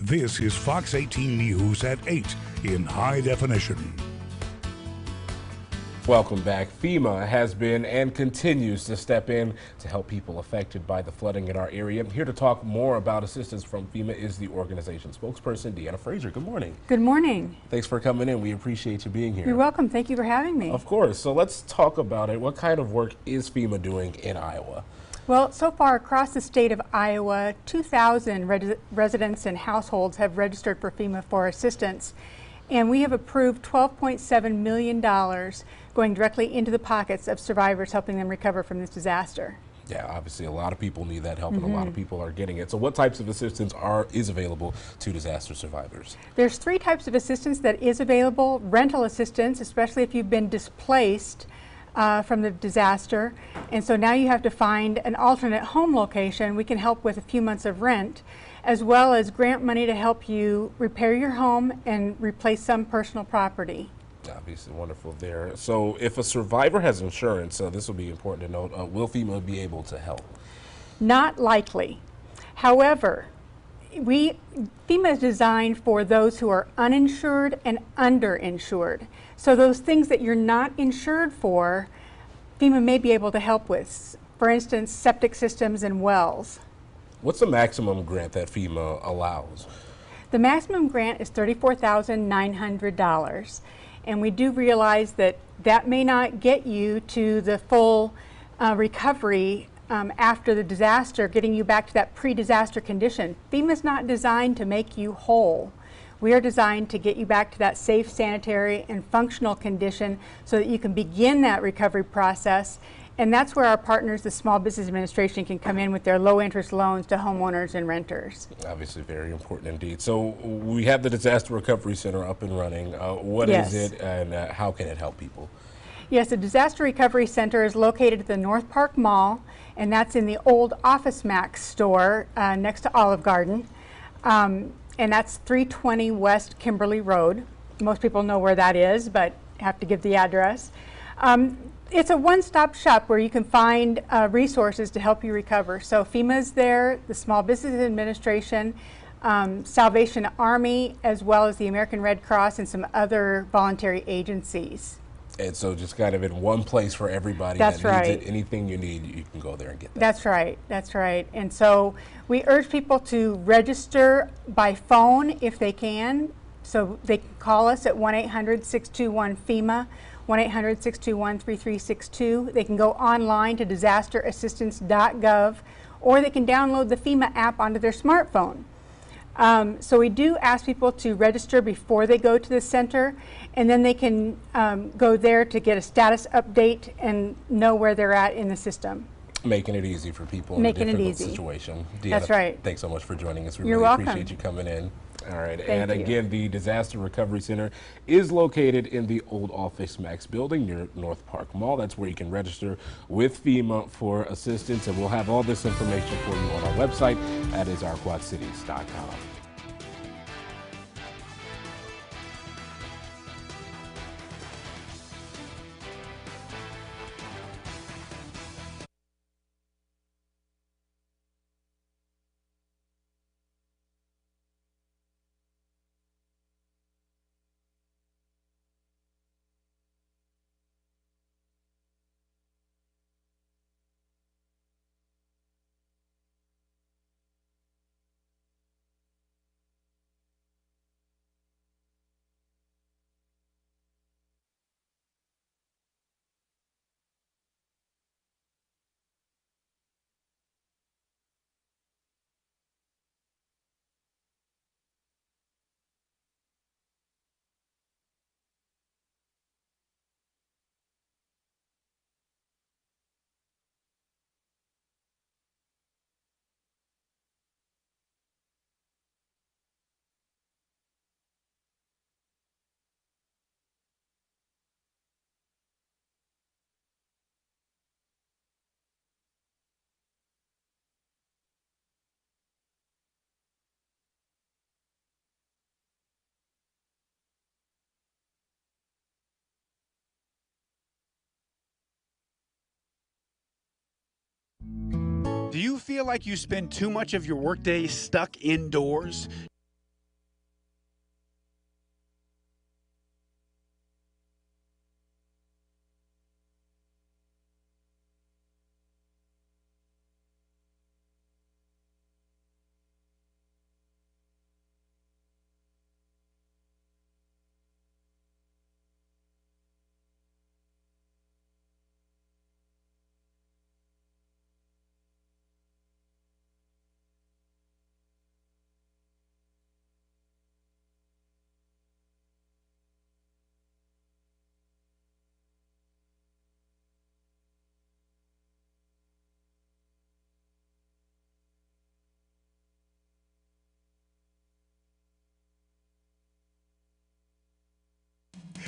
This is Fox 18 News at 8 in high definition. Welcome back. FEMA has been and continues to step in to help people affected by the flooding in our area. Here to talk more about assistance from FEMA is the organization spokesperson, Deanna Fraser. Good morning. Good morning. Thanks for coming in. We appreciate you being here. You're welcome. Thank you for having me. Of course. So let's talk about it. What kind of work is FEMA doing in Iowa? Well, so far across the state of Iowa, 2,000 residents and households have registered for FEMA for assistance, and we have approved $12.7 million going directly into the pockets of survivors, helping them recover from this disaster. Yeah, obviously a lot of people need that help, and a lot of people are getting it. So what types of assistance is available to disaster survivors? There's 3 types of assistance that is available. Rental assistance, especially if you've been displaced from the disaster, and so now you have to find an alternate home location. We can help with a few months of rent, as well as grant money to help you repair your home and replace some personal property. Obviously wonderful there. So if a survivor has insurance, this will be important to note, will FEMA be able to help? Not likely. However, FEMA is designed for those who are uninsured and underinsured. So those things that you're not insured for, FEMA may be able to help with. For instance, septic systems and wells. What's the maximum grant that FEMA allows? The maximum grant is $34,900. And we do realize that that may not get you to the full recovery after the disaster, getting you back to that pre-disaster condition. FEMA's not designed to make you whole. We are designed to get you back to that safe, sanitary, and functional condition so that you can begin that recovery process. And that's where our partners, the Small Business Administration, can come in with their low-interest loans to homeowners and renters. Obviously very important indeed. So we have the Disaster Recovery Center up and running. What is it, and how can it help people? Yes, the Disaster Recovery Center is located at the North Park Mall, and that's in the old Office Max store next to Olive Garden. And that's 320 West Kimberly Road. Most people know where that is, but have to give the address. It's a one-stop shop where you can find resources to help you recover. So FEMA's there, the Small Business Administration, Salvation Army, as well as the American Red Cross and some other voluntary agencies. And so just kind of in one place for everybody That's that right. needs it. Anything you need, you can go there and get that. That's right. That's right. And so we urge people to register by phone if they can. So they can call us at 1-800-621-FEMA, 1-800-621-3362. They can go online to disasterassistance.gov, or they can download the FEMA app onto their smartphone. So we do ask people to register before they go to the center, and then they can go there to get a status update and know where they're at in the system. Making it easy for people in a difficult situation. Deanna, that's right. Thanks so much for joining us. We You're really welcome. appreciate you coming in. All right, Thank you. Again, the Disaster Recovery Center is located in the old Office Max building near North Park Mall. That's where you can register with FEMA for assistance, and we'll have all this information for you on our website at isourquadcities.com. Do you feel like you spend too much of your workday stuck indoors?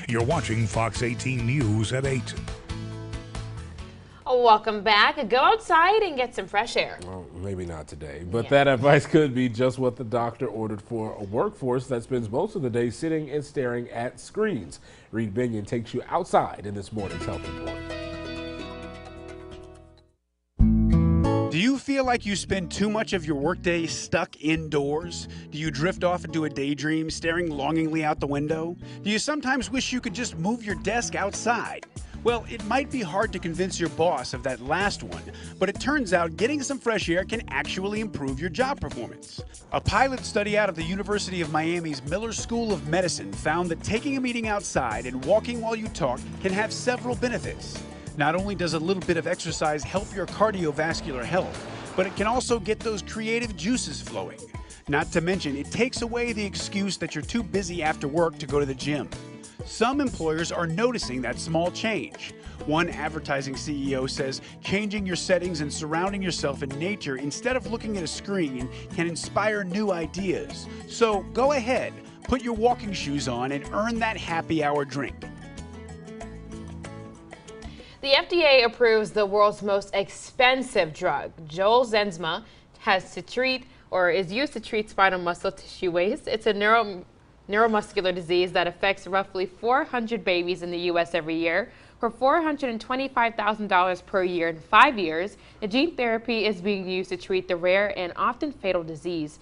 You're watching Fox 18 News at 8. Welcome back. Go outside and get some fresh air. Well, maybe not today, but that advice could be just what the doctor ordered for a workforce that spends most of the day sitting and staring at screens. Reed Binion takes you outside in this morning's Health Report. Do you feel like you spend too much of your workday stuck indoors? Do you drift off into a daydream, staring longingly out the window? Do you sometimes wish you could just move your desk outside? Well, it might be hard to convince your boss of that last one, but it turns out getting some fresh air can actually improve your job performance. A pilot study out of the University of Miami's Miller School of Medicine found that taking a meeting outside and walking while you talk can have several benefits. Not only does a little bit of exercise help your cardiovascular health, but it can also get those creative juices flowing. Not to mention, it takes away the excuse that you're too busy after work to go to the gym. Some employers are noticing that small change. One advertising CEO says changing your settings and surrounding yourself in nature instead of looking at a screen can inspire new ideas. So go ahead, put your walking shoes on and earn that happy hour drink. The FDA approves the world's most expensive drug, Zolgensma, is used to treat spinal muscle tissue waste. It's a neuromuscular disease that affects roughly 400 babies in the U.S. every year. For $425,000 per year in 5 years, the gene therapy is being used to treat the rare and often fatal disease.